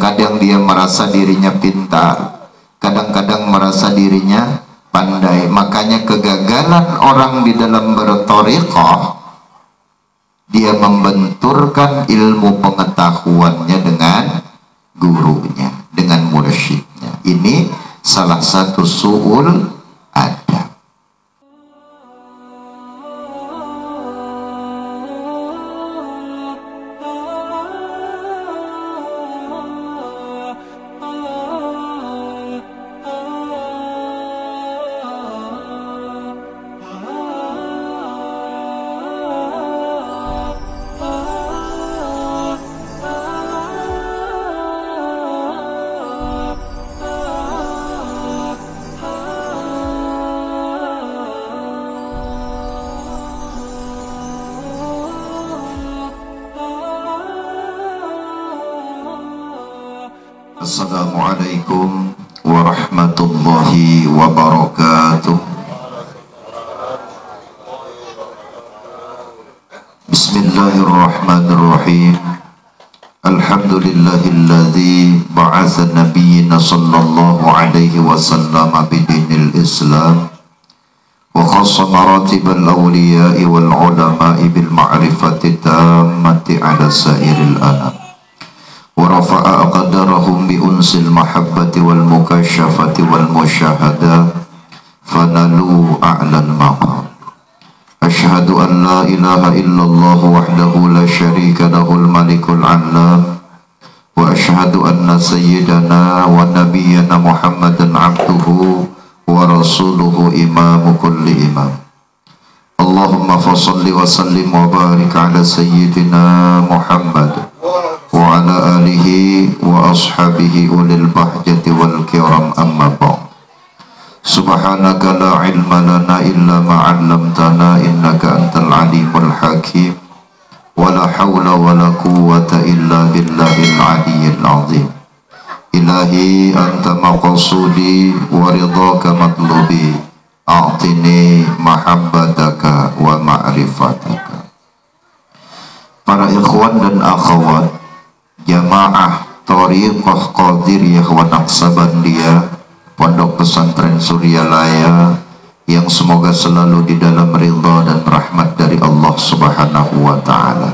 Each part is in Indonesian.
Kadang dia merasa dirinya pintar, kadang-kadang merasa dirinya pandai. Makanya kegagalan orang di dalam berthariqah, dia membenturkan ilmu pengetahuannya dengan gurunya, dengan mursyidnya. Ini salah satu su'ul adab. Assalamualaikum warahmatullahi wabarakatuh. Bismillahirrahmanirrahim. Alhamdulillahilladzi ba'atha nabiyyina sallallahu alaihi wasallam bidinil Islam wa khassa maratibal awliya'i wal ulama'i bil ma'rifati tammati ala sairil anam. ورفع أقدارهم بأنس المحبة والمكاشفة والمشاهدة فنالوا أعلى المقام. أشهد أن لا إله إلا الله وحده لا شريك له الملك العلام وأشهد أن سيدنا ونبينا محمدا عبده ورسوله إمام كل إمام. اللهم فصل وسلم وبارك على سيدنا محمد وعلى آله وأصحابه أولي البهجة والكرام أما بعد. سبحانك لا علم لنا إلا ما علمتنا إنك أنت العليم الحكيم ولا حول ولا قوة إلا بالله العلي العظيم. إلهي أنت مقصودي ورضاك مطلوبي أعطني محبتك ومعرفتك. Para ikhwan dan akhwat Jamaah Thariqah Qadiriyah wa Naqsabandiyah Pondok Pesantren Suryalaya, yang semoga selalu di dalam ridha dan rahmat dari Allah Subhanahu wa ta'ala.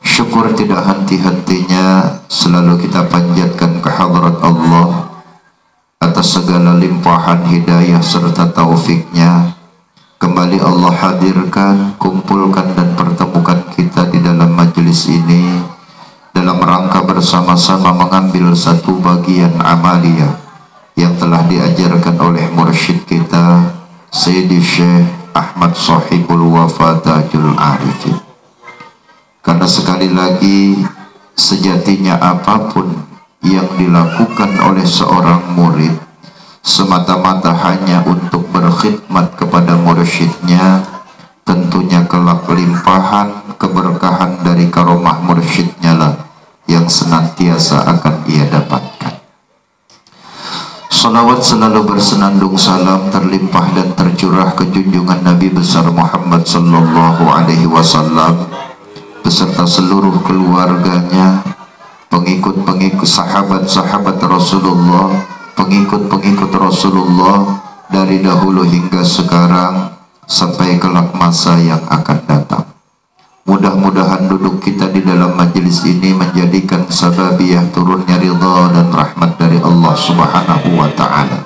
Syukur tidak henti-hentinya selalu kita panjatkan ke hadrat Allah atas segala limpahan hidayah serta taufiknya. Kembali Allah hadirkan, kumpulkan dan pertemukan kita di dalam majelis ini dalam rangka bersama-sama mengambil satu bagian amaliyah yang telah diajarkan oleh mursyid kita Sayyidi Syekh Ahmad Sahibul Wafa Tajul Arifin. Karena sekali lagi, sejatinya apapun yang dilakukan oleh seorang murid semata-mata hanya untuk berkhidmat kepada mursyidnya, tentunya kelak limpahan keberkahan dari karomah mursyidnya lah yang senantiasa akan ia dapatkan. Salawat selalu bersenandung salam terlimpah dan tercurah ke junjungan Nabi besar Muhammad sallallahu alaihi wasallam beserta seluruh keluarganya, pengikut-pengikut sahabat-sahabat Rasulullah, pengikut-pengikut Rasulullah dari dahulu hingga sekarang sampai kelak masa yang akan datang. Mudah-mudahan duduk kita di dalam majelis ini menjadikan sababiyah turunnya ridha dan rahmat dari Allah Subhanahu wa ta'ala.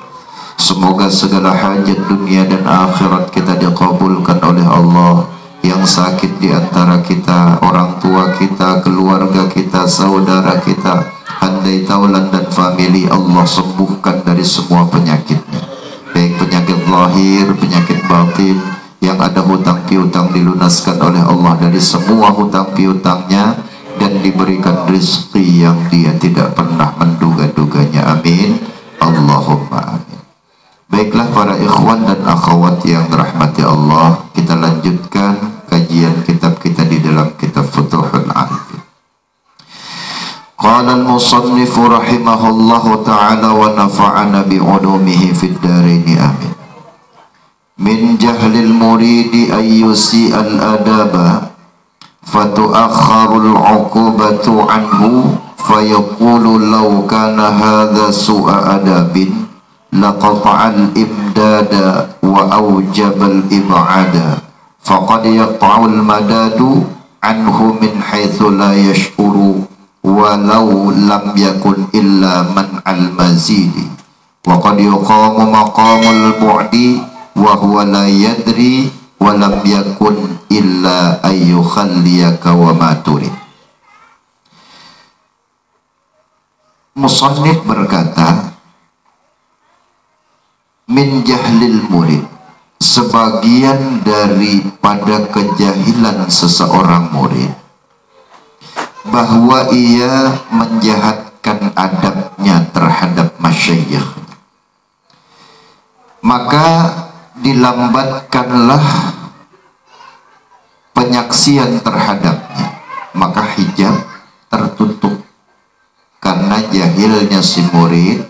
Semoga segala hajat dunia dan akhirat kita dikabulkan oleh Allah. Yang sakit di antara kita, orang tua kita, keluarga kita, saudara kita, handai taulan dan famili, Allah sembuhkan dari semua penyakitnya, baik penyakit lahir, penyakit batin. Yang ada hutang piutang dilunaskan oleh Allah dari semua hutang piutangnya dan diberikan rezeki yang dia tidak pernah menduga-duganya. Amin Allahumma amin. Baiklah para ikhwan dan akhwat yang dirahmati Allah, kita lanjutkan kajian kitab kita di dalam kitab Futuhul Arifin. Qala al-musannif rahimahullahu ta'ala wa nafa'ana bi'ulumihi fid daraini amin. Min jahlil muridi ayyusi al-adaba fatu'akharul uqubatu anhu fayaqulu law kana hadha su'a adabin laqata'al imdada wa awjabal ib'ada faqad yaqta'ul madadu anhu min haitsu la yash'uru walau lam yakun illa man al-mazidi wa qad yuqamu maqamul bu'di wa huwa la yadri wa lam yakun illa ayyukhalliyaka wa ma turid. Musannif berkata, min jahlil murid, sebagian daripada kejahilan seseorang murid bahwa ia menjahatkan adabnya terhadap masyayikh, maka dilambatkanlah penyaksian terhadapnya, maka hijab tertutup karena jahilnya si murid,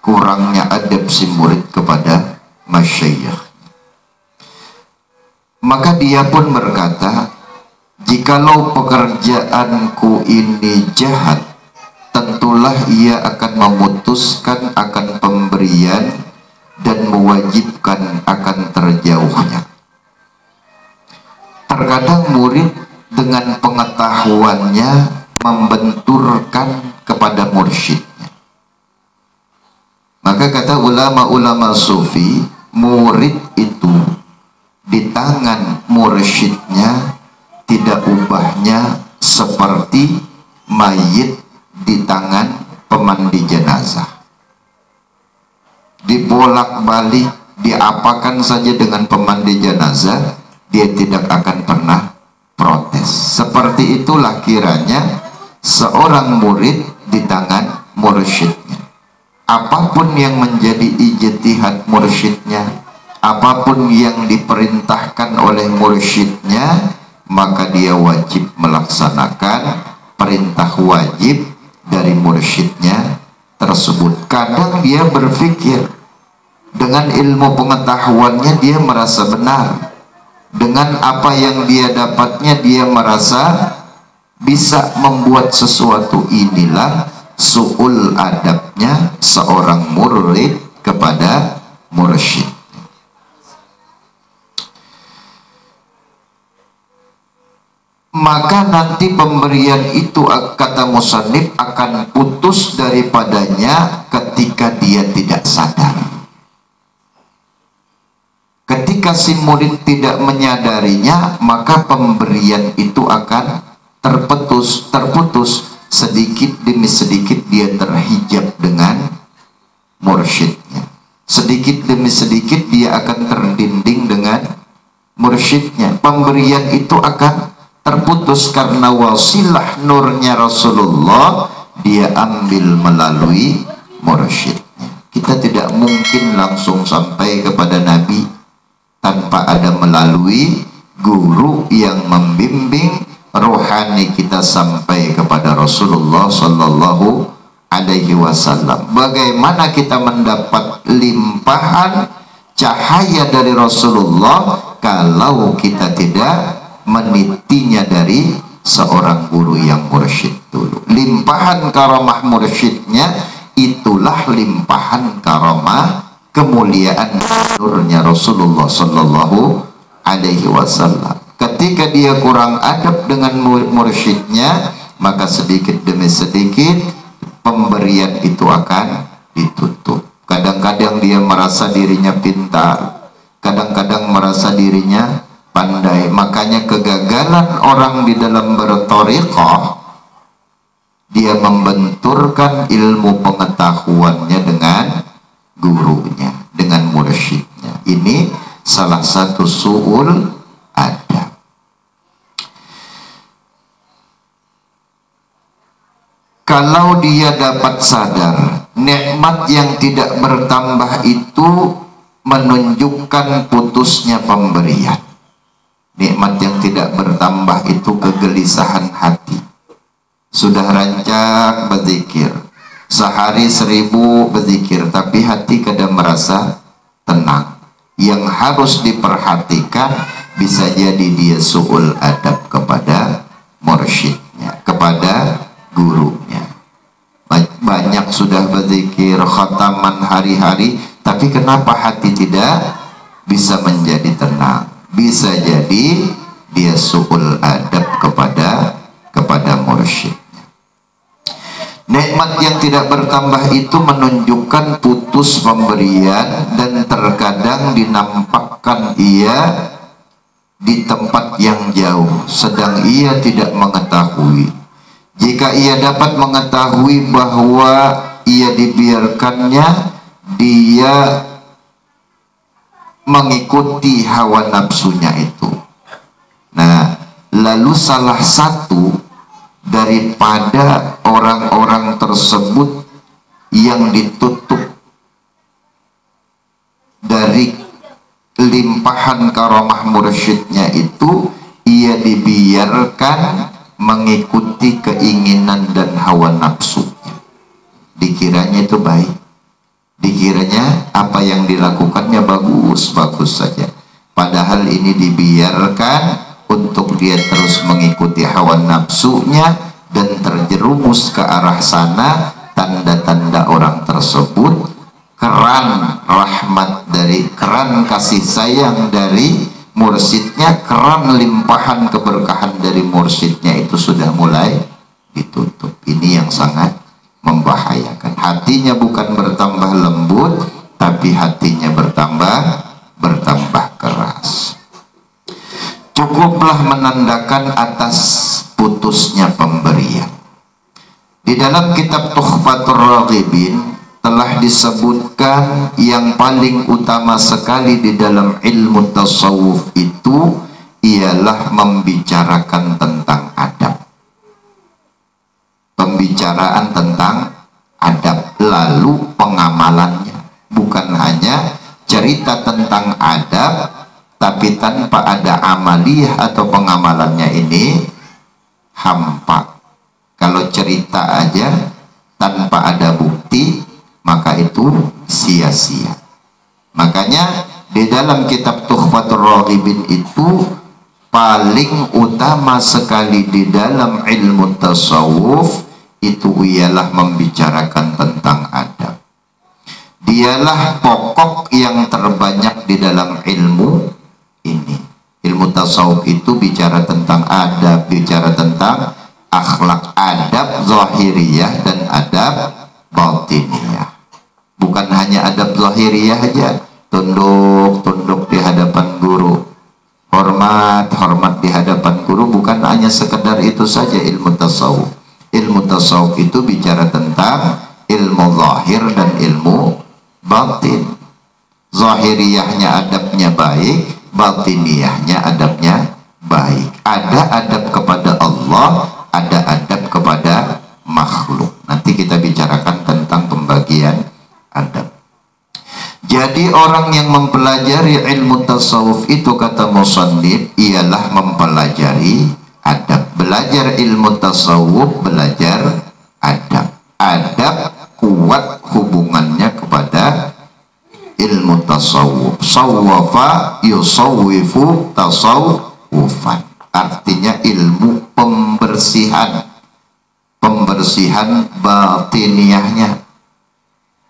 kurangnya adab si murid kepada masyayikh. Maka dia pun berkata, jikalau pekerjaanku ini jahat, tentulah ia akan memutuskan akan pemberian dan mewajibkan akan terjauhnya. Terkadang murid dengan pengetahuannya membenturkan kepada mursyidnya. Maka kata ulama-ulama sufi, murid itu di tangan mursyidnya tidak ubahnya seperti mayit di tangan pemandi jenazah. Dibolak-balik, diapakan saja dengan pemandi jenazah, dia tidak akan pernah protes. Seperti itulah kiranya seorang murid di tangan mursyidnya. Apapun yang menjadi ijtihad mursyidnya, apapun yang diperintahkan oleh mursyidnya, maka dia wajib melaksanakan perintah wajib dari mursyidnya tersebut. Kadang dia berpikir dengan ilmu pengetahuannya dia merasa benar, dengan apa yang dia dapatnya dia merasa bisa membuat sesuatu. Inilah su'ul adabnya seorang murid kepada mursyid. Maka nanti pemberian itu, kata musannif, akan putus daripadanya ketika dia tidak sadar. Ketika si murid tidak menyadarinya, maka pemberian itu akan terputus sedikit demi sedikit. Dia terhijab dengan mursyidnya, sedikit demi sedikit dia akan terdinding dengan mursyidnya. Pemberian itu akan terputus karena wasilah nurnya Rasulullah dia ambil melalui mursyidnya. Kita tidak mungkin langsung sampai kepada Nabi tanpa ada melalui guru yang membimbing rohani kita sampai kepada Rasulullah Sallallahu Alaihi Wasallam. Bagaimana kita mendapat limpahan cahaya dari Rasulullah kalau kita tidak menitinya dari seorang guru yang mursyid dulu? Limpahan karamah mursyidnya itulah limpahan karamah kemuliaan nurnya Rasulullah Sallallahu Alaihi Wasallam. Ketika dia kurang adab dengan mursyidnya, maka sedikit demi sedikit pemberian itu akan ditutup. Kadang-kadang dia merasa dirinya pintar, kadang-kadang merasa dirinya pandai. Makanya kegagalan orang di dalam berthariqah, dia membenturkan ilmu pengetahuannya dengan gurunya, dengan mursyidnya. Ini salah satu su'ul adab. Kalau dia dapat sadar nikmat yang tidak bertambah itu menunjukkan putusnya pemberian. Nikmat yang tidak bertambah itu kegelisahan hati. Sudah rancak berzikir, sehari 1000 berzikir, tapi hati kadang merasa tenang. Yang harus diperhatikan bisa jadi dia su'ul adab kepada mursyidnya, kepada gurunya. banyak sudah berzikir, khataman hari-hari, tapi kenapa hati tidak bisa menjadi tenang? Bisa jadi dia su'ul adab kepada mursyidnya. Nikmat yang tidak bertambah itu menunjukkan putus pemberian, dan terkadang dinampakkan ia di tempat yang jauh, sedang ia tidak mengetahui. Jika ia dapat mengetahui bahwa ia dibiarkannya, dia mengikuti hawa nafsunya itu. Nah, lalu salah satu daripada orang-orang tersebut yang ditutup dari limpahan karamah mursyidnya itu, ia dibiarkan mengikuti keinginan dan hawa nafsunya. Dikiranya itu baik, dikiranya apa yang dilakukannya bagus-bagus saja, padahal ini dibiarkan untuk dia terus mengikuti hawa nafsunya dan terjerumus ke arah sana. Tanda-tanda orang tersebut, keran rahmat dari, keran kasih sayang dari mursyidnya, keran limpahan keberkahan dari mursyidnya itu sudah mulai ditutup. Ini yang sangat membahayakan. Hatinya bukan bertambah lembut, tapi hatinya bertambah keras. Cukuplah menandakan atas putusnya pemberian. Di dalam kitab Tuhfatur Raghibin telah disebutkan yang paling utama sekali di dalam ilmu tasawuf itu ialah membicarakan tentang adab. Pembicaraan tentang adab, lalu pengamalannya. Bukan hanya cerita tentang adab, tapi tanpa ada amaliyah atau pengamalannya, ini hampa. Kalau cerita aja tanpa ada bukti, maka itu sia-sia. Makanya di dalam kitab Tuhfatur Raghibin itu paling utama sekali di dalam ilmu tasawuf itu ialah membicarakan tentang adab. Dialah pokok yang terbanyak di dalam ilmu ini. Ilmu tasawuf itu bicara tentang adab, bicara tentang akhlak, adab zahiriyah dan adab batiniyah. Bukan hanya adab zahiriyah aja, tunduk di hadapan guru, hormat di hadapan guru, bukan hanya sekedar itu saja ilmu tasawuf. Ilmu tasawuf itu bicara tentang ilmu zahir dan ilmu batin. Zahiriyahnya adabnya baik, batiniyahnya adabnya baik. Ada adab kepada Allah, ada adab kepada makhluk. Nanti kita bicarakan tentang pembagian adab. Jadi orang yang mempelajari ilmu tasawuf itu, kata musannif, ialah mempelajari adab. Belajar ilmu tasawuf, belajar adab. Adab kuat hubungannya kepada ilmu tasawuf. Sawwafa yusawwifu tasawwufan, artinya ilmu pembersihan batiniyahnya,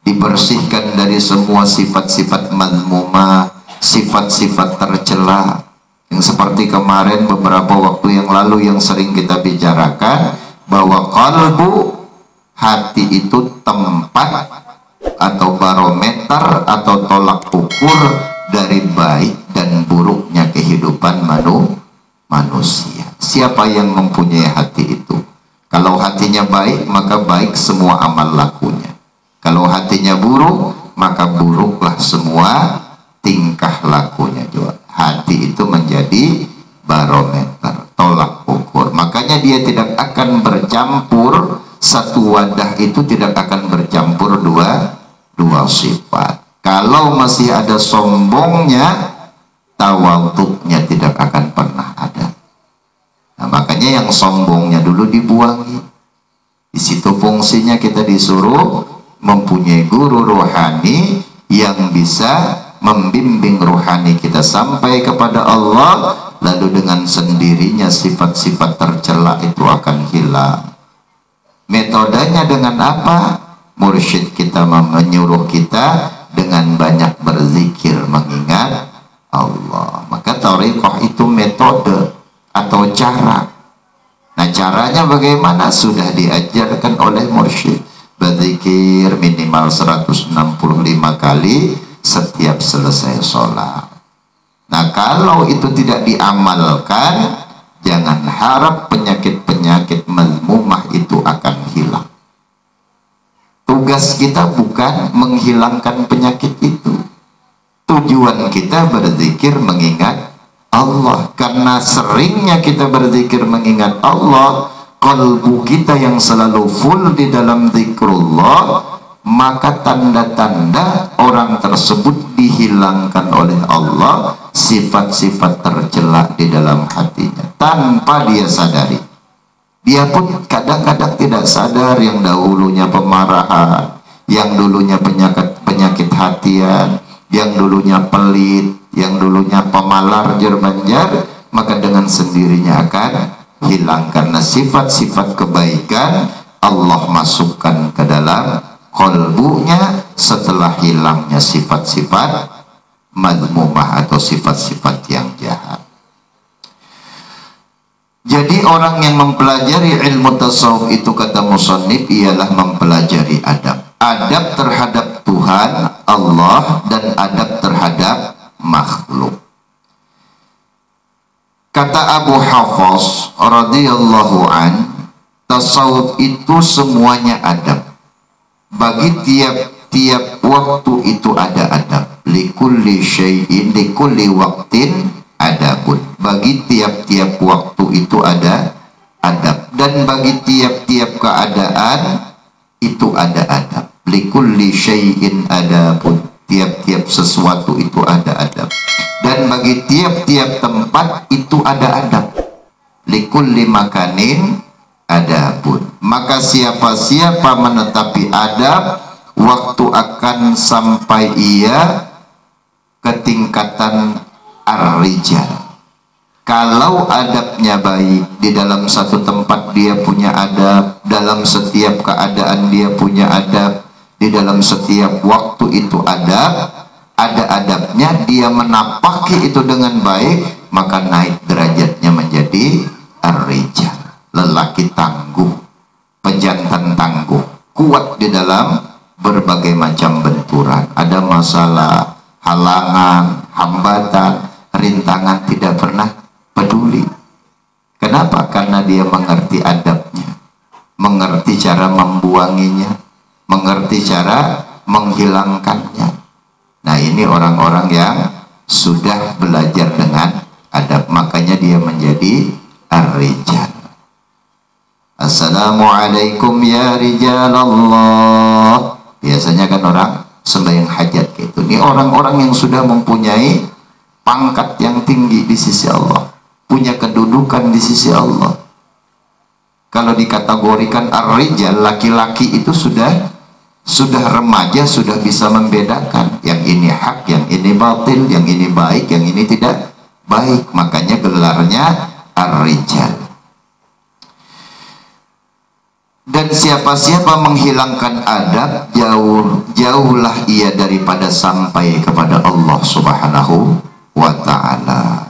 dibersihkan dari semua sifat-sifat madmumah, sifat-sifat tercela, yang seperti kemarin beberapa waktu yang lalu yang sering kita bicarakan, bahwa qalbu, hati itu tempat atau barometer atau tolak ukur dari baik dan buruknya kehidupan manusia. Siapa yang mempunyai hati itu? Kalau hatinya baik, maka baik semua amal lakunya. Kalau hatinya buruk, maka buruklah semua tingkah lakunya juga. Hati itu menjadi barometer, tolak ukur. Makanya dia tidak akan bercampur, satu wadah itu tidak akan bercampur dua sifat. Kalau masih ada sombongnya, tawaduknya tidak akan pernah ada. Nah, makanya yang sombongnya dulu dibuangi. Di situ fungsinya kita disuruh mempunyai guru rohani yang bisa membimbing rohani kita sampai kepada Allah, lalu dengan sendirinya sifat-sifat tercela itu akan hilang. Metodenya dengan apa? Mursyid kita menyuruh kita dengan banyak berzikir mengingat Allah. Maka thariqah itu metode atau cara. Nah, caranya bagaimana? Sudah diajarkan oleh mursyid. Berzikir minimal 165 kali setiap selesai sholat. Nah, kalau itu tidak diamalkan, jangan harap penyakit-penyakit mazmumah itu akan hilang. Tugas kita bukan menghilangkan penyakit itu. Tujuan kita berzikir mengingat Allah. Karena seringnya kita berzikir mengingat Allah, kalbu kita yang selalu full di dalam zikrullah, maka tanda-tanda orang tersebut dihilangkan oleh Allah sifat-sifat tercela di dalam hatinya tanpa dia sadari. Dia pun kadang-kadang tidak sadar yang dahulunya pemarahan, yang dulunya penyakit hatian, yang dulunya pelit, yang dulunya pemalar jermanjar, maka dengan sendirinya akan hilang. Karena sifat-sifat kebaikan Allah masukkan ke dalam qalbunya setelah hilangnya sifat-sifat madmumah atau sifat-sifat yang jahat. Jadi orang yang mempelajari ilmu tasawuf itu, kata musannif, ialah mempelajari adab. Adab terhadap Tuhan, Allah, dan adab terhadap makhluk. Kata Abu Hafs radhiyallahu an, tasawuf itu semuanya adab. Bagi tiap-tiap waktu itu ada adab. Likulli syai'in likulli waqtin adabun. Bagi tiap-tiap waktu itu ada adab, dan bagi tiap-tiap keadaan itu ada adab. Likulli syai'in adabun. Tiap-tiap sesuatu itu ada adab, dan bagi tiap-tiap tempat itu ada adab. Likulli makanin adabun. Maka siapa-siapa menetapi adab, waktu akan sampai ia ke tingkatan ar-rijal. Kalau adabnya baik, di dalam satu tempat dia punya adab, dalam setiap keadaan dia punya adab, di dalam setiap waktu itu ada adabnya, dia menapaki itu dengan baik, maka naik derajatnya menjadi ar-rijal, lelaki tangguh, pejantan tangguh, kuat di dalam berbagai macam benturan. Ada masalah, halangan, hambatan, rintangan, tidak pernah peduli. Kenapa? Karena dia mengerti adabnya, mengerti cara membuanginya, mengerti cara menghilangkannya. Nah, ini orang-orang yang sudah belajar dengan adab, makanya dia menjadi ar-rijal. Assalamualaikum ya rijal Allah. Biasanya kan orang sembahyang hajat gitu. Ini orang-orang yang sudah mempunyai pangkat yang tinggi di sisi Allah, punya kedudukan di sisi Allah. Kalau dikategorikan ar-rijal, laki-laki itu sudah remaja, sudah bisa membedakan yang ini hak, yang ini batil, yang ini baik, yang ini tidak baik. Makanya gelarnya ar-rijal. Dan siapa-siapa menghilangkan adab, jauhlah ia daripada sampai kepada Allah Subhanahu wa ta'ala.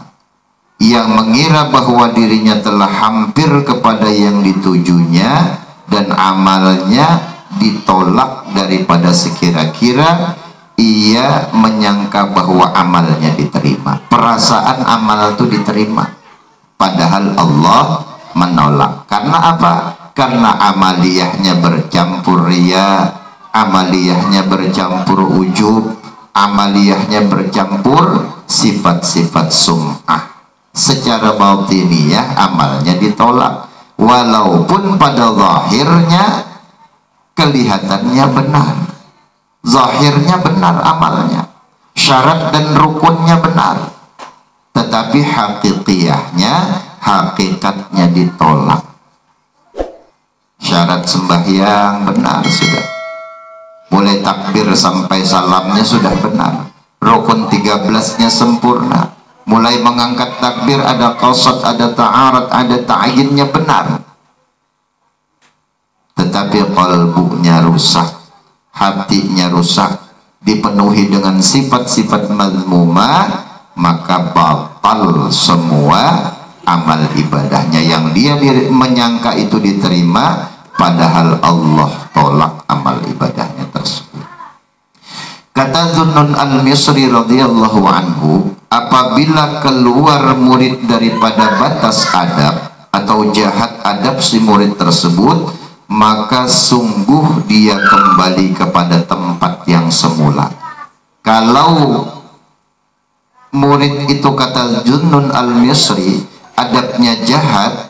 Yang mengira bahwa dirinya telah hampir kepada yang ditujunya, dan amalnya ditolak daripada sekira-kira ia menyangka bahwa amalnya diterima. Perasaan amal itu diterima, padahal Allah menolak. Karena apa? Karena amaliyahnya bercampur riya, amaliyahnya bercampur ujub, amaliyahnya bercampur sifat-sifat sum'ah. Secara batiniyah amalnya ditolak, walaupun pada zahirnya kelihatannya benar, zahirnya benar amalnya, syarat dan rukunnya benar, tetapi hakikiyahnya, hakikatnya ditolak. Syarat sembahyang benar sudah, mulai takbir sampai salamnya sudah benar, rukun 13-nya sempurna, mulai mengangkat takbir ada qasad, ada ta'arad, ada ta'yinnya benar, tetapi qalbunya rusak, hatinya rusak, dipenuhi dengan sifat-sifat mazmumah, maka batal semua amal ibadahnya. Yang dia menyangka itu diterima, padahal Allah tolak amal ibadahnya tersebut. Kata Zunnun al-Misri radhiyallahu anhu, apabila keluar murid daripada batas adab atau jahat adab si murid tersebut, maka sungguh dia kembali kepada tempat yang semula. Kalau murid itu, kata Zunnun al-Misri, adabnya jahat,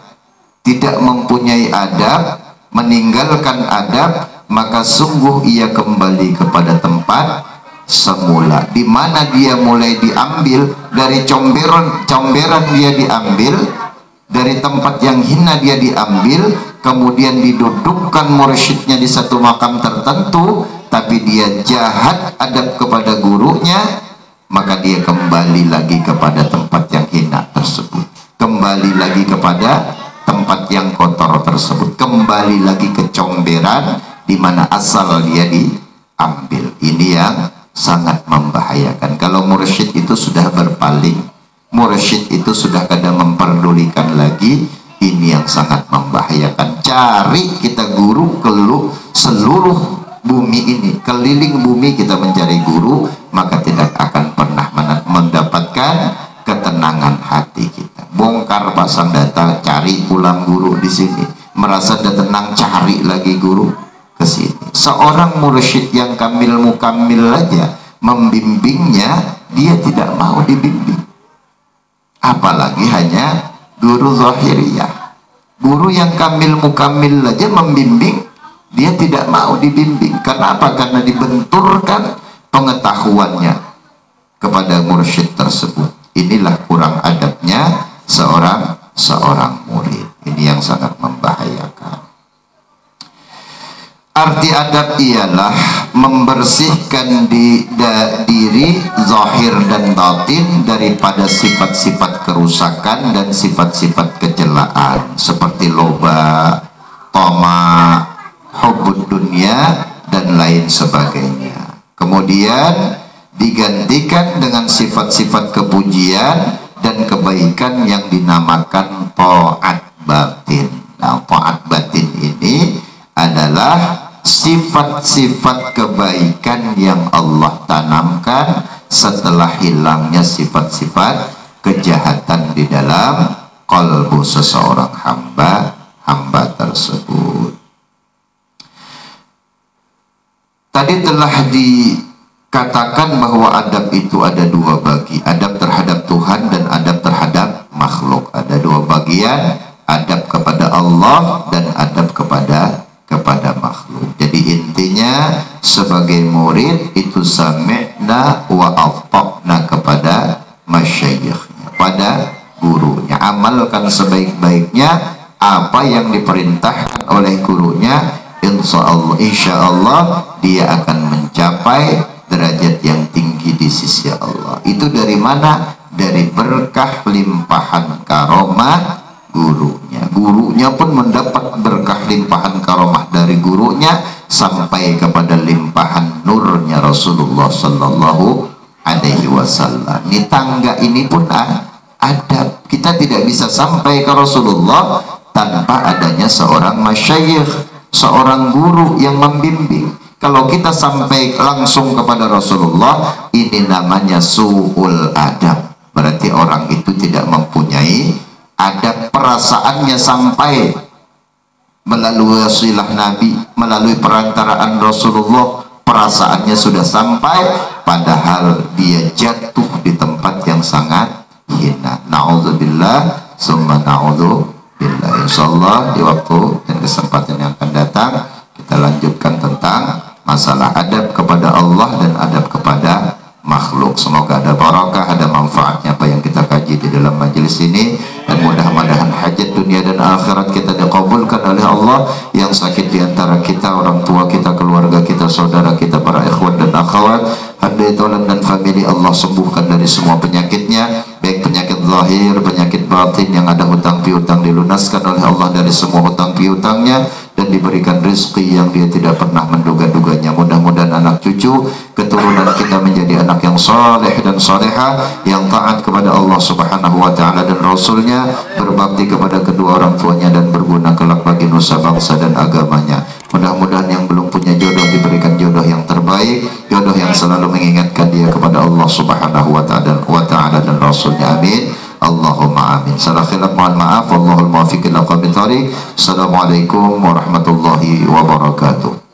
tidak mempunyai adab, meninggalkan adab, maka sungguh ia kembali kepada tempat semula. Di mana dia mulai diambil dari comberan dia diambil, dari tempat yang hina dia diambil, kemudian didudukkan mursyidnya di satu makam tertentu, tapi dia jahat adab kepada gurunya, maka dia kembali lagi kepada tempat yang hina tersebut, kembali lagi kepada tempat yang kotor tersebut, kembali lagi ke comberan di mana asal dia diambil. Ini yang sangat membahayakan. Kalau mursyid itu sudah berpaling, mursyid itu sudah kadang memperdulikan lagi, ini yang sangat membahayakan. Cari kita guru seluruh bumi ini, keliling bumi kita mencari guru, maka tidak akan pernah mendapatkan ketenangan hati kita. Bongkar pasang data, cari pulang guru di sini, merasa sudah tenang, cari lagi guru ke sini. Seorang mursyid yang kamil mukamil aja membimbingnya, dia tidak mau dibimbing, apalagi hanya guru zahiriyah. Guru yang kamil mukamil aja membimbing, dia tidak mau dibimbing. Kenapa? Karena dibenturkan pengetahuannya kepada mursyid tersebut. Inilah kurang adabnya seorang murid. Ini yang sangat membahayakan. Arti adab ialah membersihkan diri zahir dan batin daripada sifat-sifat kerusakan dan sifat-sifat kecelaan seperti loba, tama, hubbud dunia dan lain sebagainya. Kemudian digantikan dengan sifat-sifat kepujian dan kebaikan yang dinamakan taat batin. Nah, taat batin ini adalah sifat-sifat kebaikan yang Allah tanamkan setelah hilangnya sifat-sifat kejahatan di dalam kalbu seseorang hamba tersebut. Tadi telah dikatakan bahwa adab itu ada dua bagi, adab terhadap Tuhan dan adab terhadap makhluk. Ada dua bagian, adab kepada Allah dan adab kepada makhluk. Jadi intinya sebagai murid itu sami'na wa ata'na kepada masyayikhnya, pada gurunya. Amalkan sebaik-baiknya apa yang diperintahkan oleh gurunya, insya Allah dia akan mencapai derajat yang tinggi di sisi Allah. Itu dari mana? Dari berkah limpahan karomah gurunya. Gurunya pun mendapat berkah limpahan karomah dari gurunya sampai kepada limpahan nurnya Rasulullah Sallallahu Alaihi Wasallam. Ini tangga ini pun adab. Kita tidak bisa sampai ke Rasulullah tanpa adanya seorang masyayikh, seorang guru yang membimbing. Kalau kita sampai langsung kepada Rasulullah, ini namanya su'ul adab. Berarti orang itu tidak mempunyai adab, perasaannya sampai melalui wasilah Nabi, melalui perantaraan Rasulullah, perasaannya sudah sampai, padahal dia jatuh di tempat yang sangat hina. Na'udzubillah summa na'udzubillah. Insyaallah di waktu dan kesempatan yang akan datang kita lanjutkan tentang masalah adab kepada Allah dan adab kepada makhluk. Semoga ada barakah, ada manfaatnya apa yang kita kaji di dalam majelis ini, dan mudah-mudahan hajat dunia dan akhirat kita dikabulkan oleh Allah. Yang sakit di antara kita, orang tua kita, keluarga kita, saudara kita, para ikhwan dan akhwat, handai taulan dan famili, Allah sembuhkan dari semua penyakitnya, baik penyakit zahir, penyakit batin. Yang ada hutang piutang dilunaskan oleh Allah dari semua hutang piutangnya, dan diberikan rezeki yang dia tidak pernah menduga-duganya. Mudah-mudahan cucu, keturunan kita menjadi anak yang saleh dan saleha, yang taat kepada Allah Subhanahu wa taala dan Rasulnya, berbakti kepada kedua orang tuanya, dan berguna kelak bagi nusa bangsa dan agamanya. Mudah-mudahan yang belum punya jodoh diberikan jodoh yang terbaik, jodoh yang selalu mengingatkan dia kepada Allah Subhanahu wa taala dan Rasulnya. Amin. Allahumma amin. Salah khilaf mohon maaf. Wallahul muwaffiq ila aqwamit thoriq. Assalamualaikum warahmatullahi wabarakatuh.